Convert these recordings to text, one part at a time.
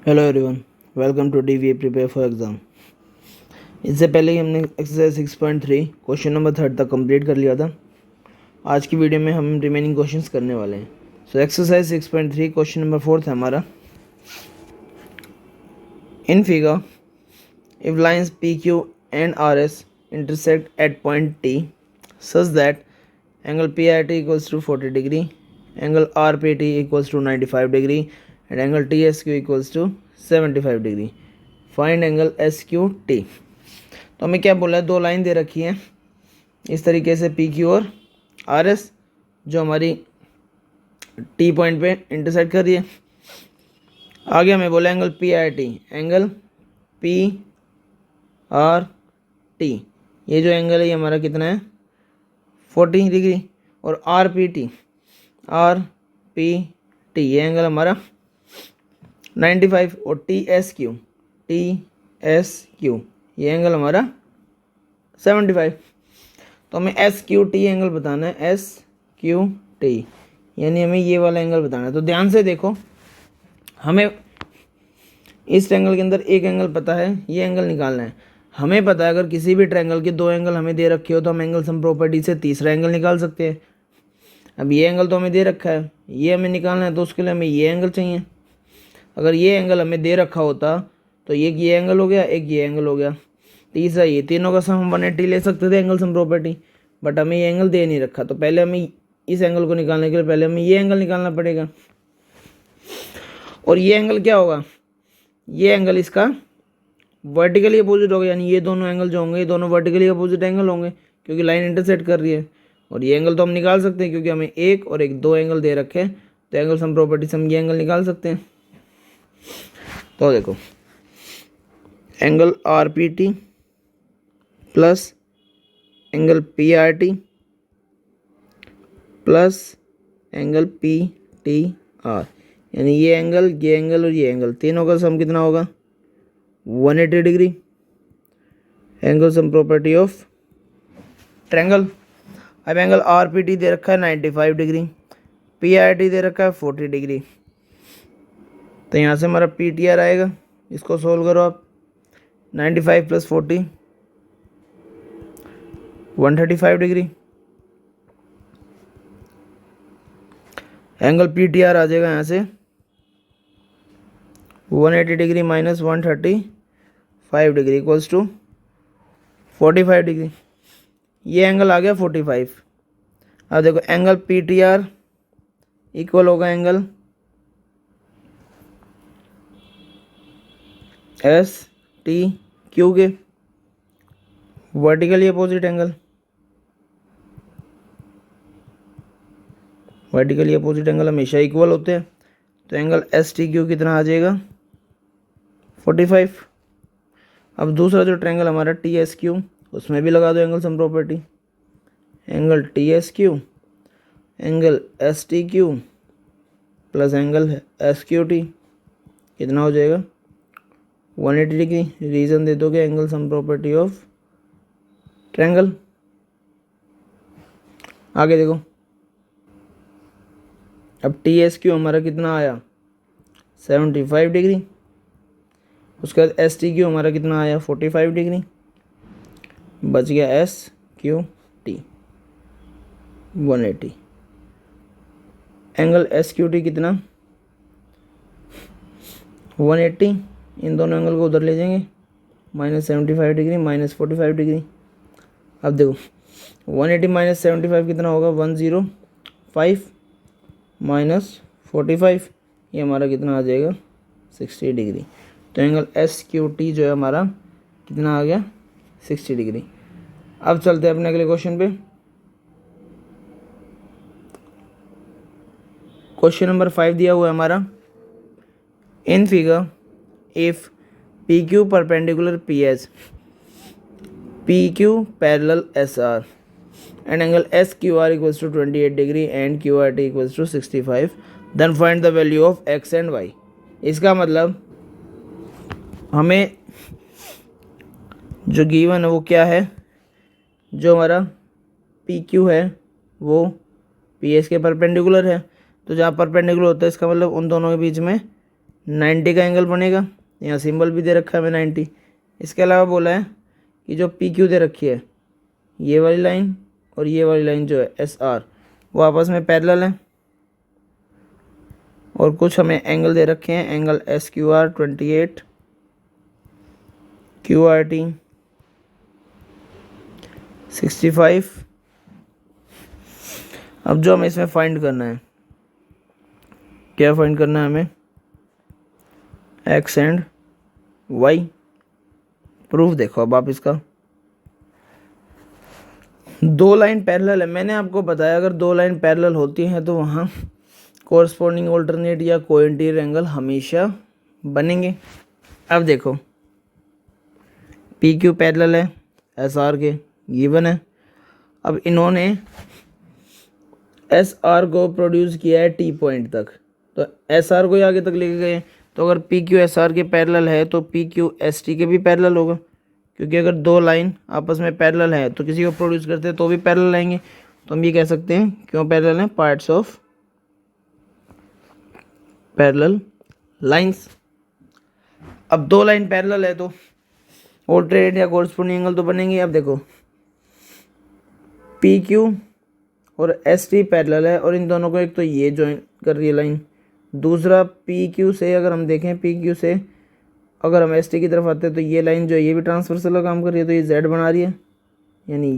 Hello everyone, welcome to DVA prepare for exam. इससे पहले ही हमने एक्सरसाइज 6.3 क्वेश्चन नंबर 3 तक कंप्लीट कर लिया था। आज की वीडियो में हम रिमेनिंग क्वेश्चंस करने वाले हैं। सो एक्सरसाइज 6.3 क्वेश्चन नंबर 4 था हमारा। In figure if lines P Q and R S intersect at point T such that angle P I T equals to 40 degree, angle R P T equals to 95 degree and angle T S Q equals to 75 degree. Find angle S Q T. तो हमें क्या बोला है, दो line दे रखी है इस तरीके से, पी क्यू और आर एस, जो हमारी टी पॉइंट पे इंटरसेक्ट कर रही है। आगे हमें बोला angle P I T, angle P R T, ये जो एंगल है ये हमारा कितना है 40 डिग्री, और आर पी टी ये एंगल हमारा 95, और टी एस क्यू ये एंगल हमारा 75। तो हमें एस क्यू टी एंगल बताना है, एस क्यू टी यानी हमें ये वाला एंगल बताना है। तो ध्यान से देखो, हमें इस ट्रायंगल के अंदर एक एंगल पता है, ये एंगल निकालना है। हमें पता है अगर किसी भी ट्रायंगल के दो एंगल हमें दे रखे हो तो हम एंगल सम प्रॉपर्टी से तीसरा एंगल निकाल सकते हैं। अब ये एंगल तो हमें दे रखा है, ये हमें निकालना है, तो उसके लिए हमें ये एंगल चाहिए। अगर ये एंगल हमें दे रखा होता तो ये एंगल हो गया, एक ये एंगल हो गया, तीसरा ये, तीनों का सम हम 180 ले सकते थे एंगल सम प्रॉपर्टी, बट हमें ये एंगल दे नहीं रखा। तो पहले हमें इस एंगल को निकालने के लिए पहले हमें ये एंगल निकालना पड़ेगा। और ये एंगल क्या होगा, ये एंगल इसका वर्टिकली अपोजिट होगा, यानी ये दोनों एंगल जो होंगे ये दोनों वर्टिकली अपोजिट एंगल होंगे क्योंकि लाइन इंटरसेक्ट कर रही है। और ये एंगल तो हम निकाल सकते हैं क्योंकि हमें एक और एक दो एंगल दे रखे हैं, तो एंगल सम प्रॉपर्टी से हम ये एंगल निकाल सकते हैं। तो देखो, angle R P T plus angle P R T plus angle P T are, यानी ये एंगल और ये एंगल, तीनों का सम कितना होगा 180 degree. Angle sum property of triangle. अब एंगल आर पी टी दे रखा है 95 डिग्री, पी आर टी दे रखा है 40 डिग्री। तो यहाँ से हमारा पी टी आर आएगा, इसको सोल्व करो आप। 95 plus 40 135 degree. Angle P T R आ जाएगा यहाँ से 180 degree minus 135 degree equals to 45 degree. ये एंगल आ गया 45। अब देखो angle P T R equal होगा एंगल एस टी क्यू के, vertically opposite angle. Vertically opposite angle हमेशा इक्वल होते हैं, तो एंगल एस टी क्यू कितना आ जाएगा 45। अब दूसरा जो ट्रायंगल हमारा टी एस क्यू, उसमें भी लगा दो angle sum property. Angle T S Q, angle S T Q plus angle S Q T कितना हो जाएगा 180 डिग्री। रीजन दे दोगे angle sum property of triangle. आगे देखो, अब टी एस क्यू हमारा कितना आया 75 डिग्री, उसके बाद एस टी क्यू हमारा कितना आया 45 डिग्री, बच गया S Q T 180। Angle S Q T कितना 180, इन दोनों एंगल को उधर ले जाएंगे, माइनस 75 डिग्री माइनस 45 डिग्री। अब देखो 180 माइनस 75 कितना होगा 105 माइनस 45, ये हमारा कितना आ जाएगा 60 डिग्री। तो एंगल एस क्यू टी जो है हमारा कितना आ गया 60 डिग्री। अब चलते हैं अपने अगले क्वेश्चन पे। क्वेश्चन नंबर 5 दिया हुआ है हमारा। In figure if P Q perpendicular P H, P Q parallel S R and angle S Q R equals to 28 degree and Q R T equals to 65, then find the value of X and Y. इसका मतलब हमें जो given है वो क्या है, जो हमारा पी क्यू है वो पी एच के परपेंडिकुलर है। तो जहाँ परपेंडिकुलर होता है इसका मतलब उन दोनों के बीच में 90 का एंगल बनेगा, यहाँ सिंबल भी दे रखा है हमें 90। इसके अलावा बोला है कि जो पी क्यू दे रखी है, ये वाली लाइन और ये वाली लाइन जो है एस आर, वो आपस में पैरेलल है। और कुछ हमें एंगल दे रखे हैं, angle S Q are 28, Q R T 65। अब जो हमें इसमें फाइंड करना है, क्या फाइंड करना है हमें, एक्स एंड वाई। प्रूफ देखो अब आप इसका, दो लाइन पैरेलल है। मैंने आपको बताया अगर दो लाइन पैरेलल होती हैं तो वहाँ कोरस्पॉन्डिंग ऑल्टरनेट या कोइंटीरियर एंगल हमेशा बनेंगे। अब देखो पी क्यू पैरेलल है एस आर के, गिवन है। अब इन्होंने एस आर को प्रोड्यूस किया है टी पॉइंट तक, तो एस आर को ही आगे तक लेके गए। तो अगर पी क्यू एस आर के पैरेलल है तो पी क्यू एस टी के भी पैरेलल होगा, क्योंकि अगर दो लाइन आपस में पैरेलल है तो किसी को प्रोड्यूस करते हैं तो भी पैरेलल आएंगे। तो हम ये कह सकते हैं क्यों पैरेलल हैं, पार्ट्स ऑफ पैरेलल लाइंस। अब दो लाइन पैरेलल है तो ऑल्टरनेट या कोरस्पॉन्डिंग एंगल तो बनेंगे। अब देखो पी क्यू और एस टी पैरेलल है और इन दोनों को एक तो ये ज्वाइन कर रही है लाइन, दूसरा पी क्यू से अगर हम देखें, पी क्यू से अगर हम एस टी की तरफ आते हैं तो ये लाइन जो है ये भी ट्रांसवर्सल का काम कर रही है, तो ये जेड बना रही है, यानी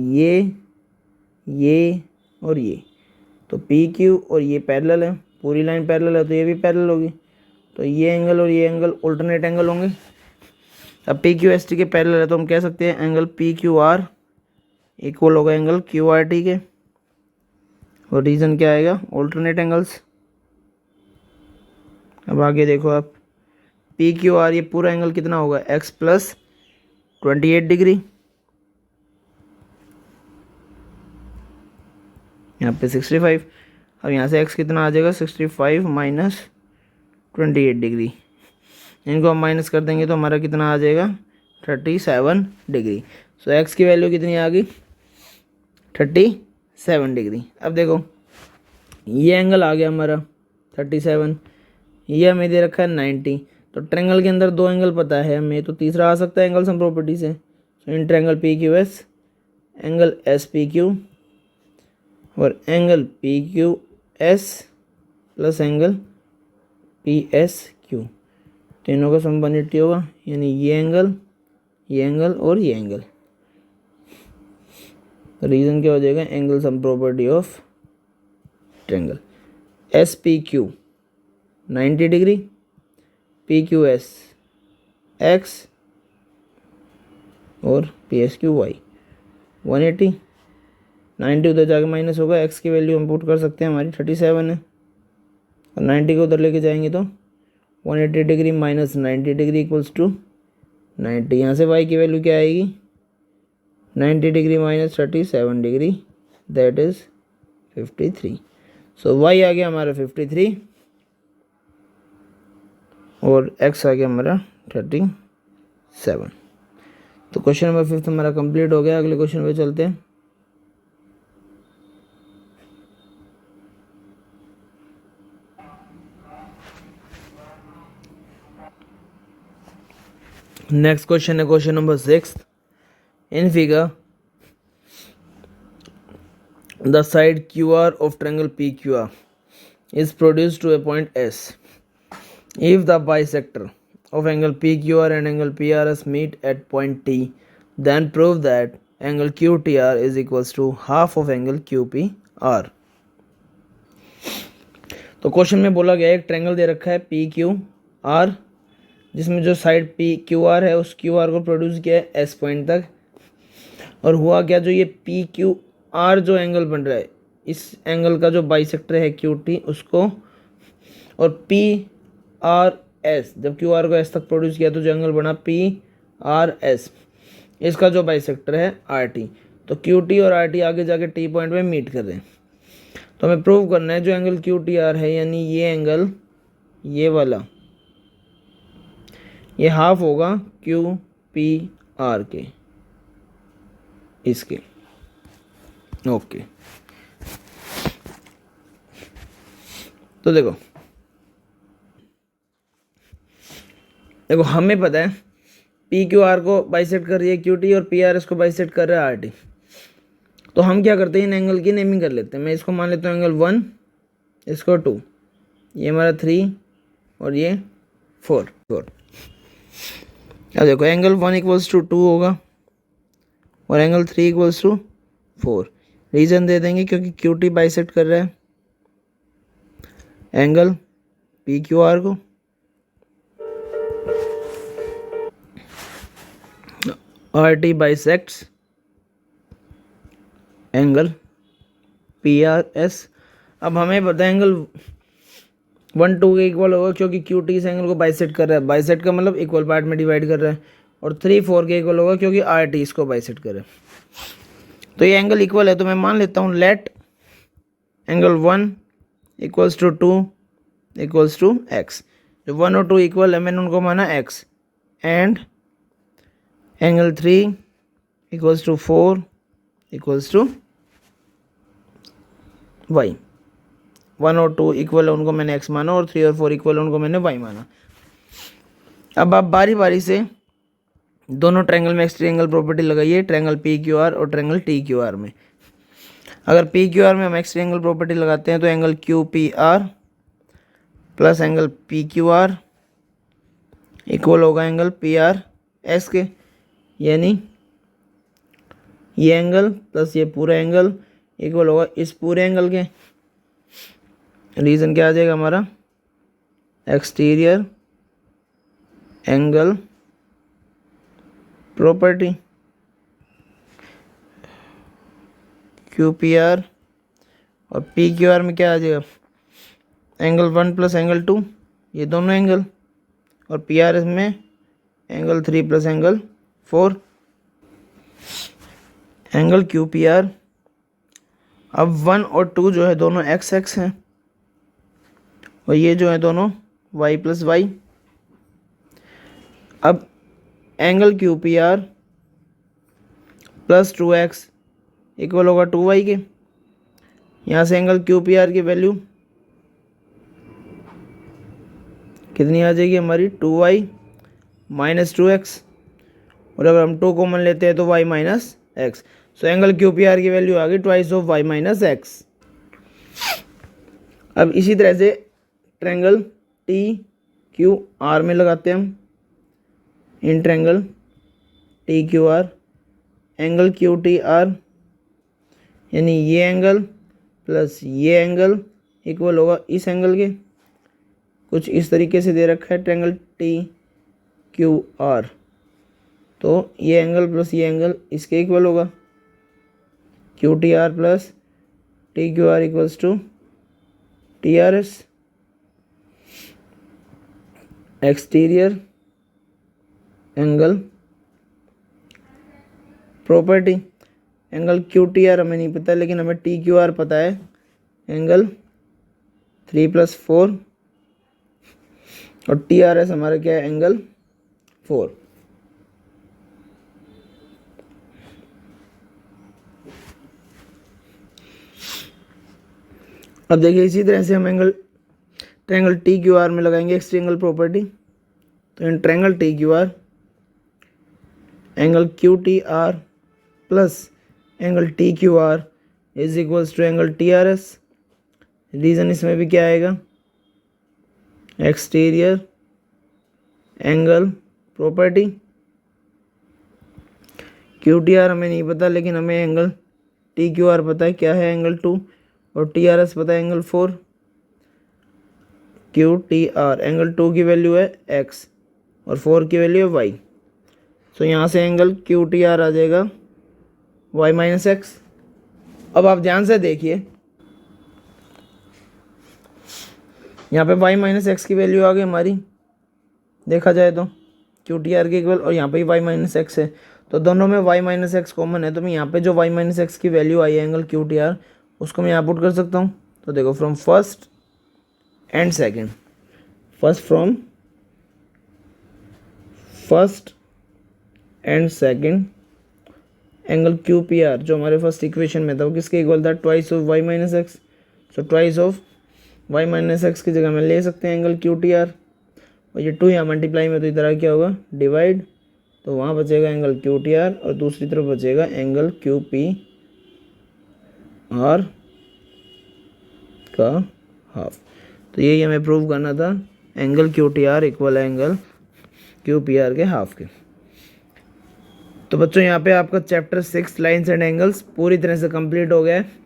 ये और ये। तो पी क्यू और ये पैरेलल है, पूरी लाइन पैरेलल है तो ये भी पैरेलल होगी, तो ये एंगल और ये एंगल ऑल्टरनेट एंगल होंगे। अब पी क्यू एस टी के पैरेलल है तो हम कह सकते हैं angle P Q R equal होगा एंगल क्यू आर टी के, और रीज़न क्या आएगा, ऑल्टरनेट एंगल्स। अब आगे देखो आप, पी क्यू आर ये पूरा एंगल कितना होगा, एक्स प्लस 28 डिग्री, यहाँ पे 65। अब यहाँ से x कितना आ जाएगा, 65 माइनस 28 डिग्री, इनको हम माइनस कर देंगे तो हमारा कितना आ जाएगा, 37 डिग्री। सो x की वैल्यू कितनी आ गई, 37 डिग्री। अब देखो ये एंगल आ गया हमारा 37, ये हमें दे रखा है 90। तो ट्रायंगल के अंदर दो एंगल पता है हमें, तो तीसरा आ सकता है एंगल सम प्रॉपर्टी से। So in triangle P Q S, angle S P Q और angle P Q S plus angle P S Q, तीनों का सम 180 होगा, यानी ये एंगल और ये एंगल। रीजन क्या हो जाएगा, angle sum property of triangle. S P Q 90 degree, P Q S x और पी एस क्यू वाई 180। 90 उधर जाके माइनस होगा, एक्स की वैल्यू हम पुट कर सकते हैं, हमारी 37 है, और 90 को उधर लेके जाएंगे तो 180 degree minus 90 degree equals to 90। यहाँ से वाई की वैल्यू क्या आएगी, 90 degree minus 37 degree, that is 53। So Y आ गया हमारा 53 और एक्स आ गया हमारा 37। तो क्वेश्चन नंबर 5 हमारा कंप्लीट हो गया। अगले क्वेश्चन पे चलते हैं। नेक्स्ट क्वेश्चन है question number 6। In figure the side Q R of triangle P Q R is produced to a point S. If the bisector of angle PQR and angle PRS meet at point T, then prove that angle QTR is equals to half of angle QPR. तो question में बोला गया एक triangle दे रखा है PQR, जिसमें जो side PQR है उस QR को प्रोड्यूस किया है S पॉइंट तक। और हुआ क्या, जो ये PQR जो एंगल बन रहा है, इस एंगल का जो बाइसेक्टर है QT उसको, और PRS जब QR को S तक प्रोड्यूस किया तो जो एंगल बना PRS, इसका जो बाइसेक्टर है RT। तो QT और RT आगे जाके T पॉइंट में मीट कर रहे हैं। तो हमें प्रूव करना है जो एंगल QTR है, यानी ये एंगल, ये वाला, ये हाफ होगा QPR के, इसके। ओके तो देखो देखो हमें पता है पी क्यू आर को बाइसेक्ट कर रही है क्यू टी और पी आर एस को बाइसेक्ट कर रहा है आर टी। तो हम क्या करते हैं, इन एंगल की नेमिंग कर लेते हैं। मैं इसको मान लेता हूँ एंगल 1, इसको 2, ये हमारा 3 और ये 4। अब देखो एंगल 1 इक्वल्स टू 2 होगा और एंगल 3 इक्वल्स टू 4। रीज़न दे देंगे क्योंकि क्यू टी बाइसेक्ट कर रहा है एंगल पी क्यू आर को। R T bisects angle P R S. अब हमें पता है एंगल 1 2 के इक्वल होगा क्योंकि क्यू टी इस एंगल को बाइसेक्ट कर रहा है। बाइसेक्ट का मतलब इक्वल पार्ट में डिवाइड कर रहा है। और 3 4 के इक्वल होगा क्योंकि आर टी इसको बाइसेक्ट कर रहा है। तो ये एंगल इक्वल है, तो मैं मान लेता हूँ let angle 1 equals to 2 equals to X. जो 1 और 2 इक्वल है मैंने उनको माना X. And angle 3 equals to 4 equals to Y. 1 और 2 इक्वल है उनको मैंने x माना और 3 और 4 इक्वल है उनको मैंने y माना। अब आप बारी बारी से दोनों ट्रायंगल में एक्सट्री एंगल प्रॉपर्टी लगाइए, ट्रायंगल पी क्यू आर और ट्रायंगल टी क्यू आर में। अगर पी क्यू आर में हम एक्सट्री एंगल प्रॉपर्टी लगाते हैं तो angle Q P R plus angle P Q R equal होगा एंगल पी आर एस के, यानी ये एंगल प्लस ये पूरा एंगल इक्वल होगा इस पूरे एंगल के। रीज़न क्या आ जाएगा हमारा, exterior angle property Q P R और पी क्यू आर में क्या आ जाएगा, एंगल 1 प्लस एंगल 2 ये दोनों एंगल, और पी आर एस में angle 3 plus angle 4 angle Q P R. अब 1 और 2 जो है दोनों एक्स एक्स हैं और ये जो है दोनों y प्लस वाई। अब angle Q P R plus 2x equal होगा 2y के। यहाँ से एंगल क्यू पी आर की वैल्यू कितनी आ जाएगी हमारी, 2y माइनस 2x, और अगर हम 2 कॉमन लेते हैं तो y minus X. So angle Q P R की वैल्यू आ गई twice of y minus x. अब इसी तरह से ट्रायंगल टी क्यू आर में लगाते हैं हम, इन triangle T Q R angle Q T are, यानी ये एंगल प्लस ये एंगल इक्वल होगा इस एंगल के। कुछ इस तरीके से दे रखा है ट्रायंगल टी क्यू आर, तो ये एंगल प्लस ये एंगल इसके इक्वल होगा Q T R plus T Q R equals to T R S. Exterior angle property angle Q T R हमें नहीं पता लेकिन हमें टी क्यू आर पता है, एंगल 3 प्लस 4 और टी आर एस हमारा क्या है, एंगल 4। अब देखिए इसी तरह से हम angle triangle T Q R में लगाएंगे एक्सट्री एंगल प्रॉपर्टी। तो in triangle T Q R angle Q T R plus angle T Q R is equals to angle T R S. Reason इसमें भी क्या आएगा, exterior angle property. Q T R हमें नहीं पता लेकिन हमें एंगल टी क्यू आर पता है क्या है, एंगल 2, और टी आर एस पता है angle 4। Q T R angle 2 की वैल्यू है x और 4 की वैल्यू है y। सो यहाँ से एंगल क्यू टी आर आ जाएगा y माइनस एक्स। अब आप ध्यान से देखिए यहाँ पे y माइनस एक्स की वैल्यू आ गई हमारी, देखा जाए तो क्यू टी आर के इक्वल, और यहाँ पे y माइनस एक्स है तो दोनों में y माइनस एक्स कॉमन है। तो मैं यहाँ पे जो y माइनस एक्स की वैल्यू आई है एंगल क्यू टी आर उसको मैं यहाँ पुट कर सकता हूँ। तो देखो from first and second, first and second angle Q P R जो हमारे फर्स्ट इक्वेशन में था वो किसके इक्वल था, twice of Y minus X. So twice of Y minus X की जगह में ले सकते हैं एंगल क्यू टी आर, और ये 2 यहाँ मल्टीप्लाई में तो इधर क्या होगा डिवाइड, तो वहाँ बचेगा एंगल क्यू टी आर और दूसरी तरफ बचेगा एंगल क्यू पी आर का हाफ। तो यही हमें प्रूव करना था, angle Q T R equal angle Q P R के हाफ के। तो बच्चों यहाँ पे आपका चैप्टर 6 लाइन्स एंड एंगल्स पूरी तरह से कंप्लीट हो गया है।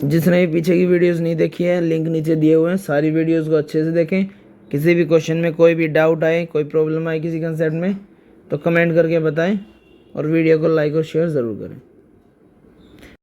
जिसने भी पीछे की वीडियोस नहीं देखी है लिंक नीचे दिए हुए हैं, सारी वीडियोस को अच्छे से देखें। किसी भी क्वेश्चन में कोई भी डाउट आए, कोई प्रॉब्लम आए किसी कंसेप्ट में, तो कमेंट करके बताएं और वीडियो को लाइक और शेयर ज़रूर करें।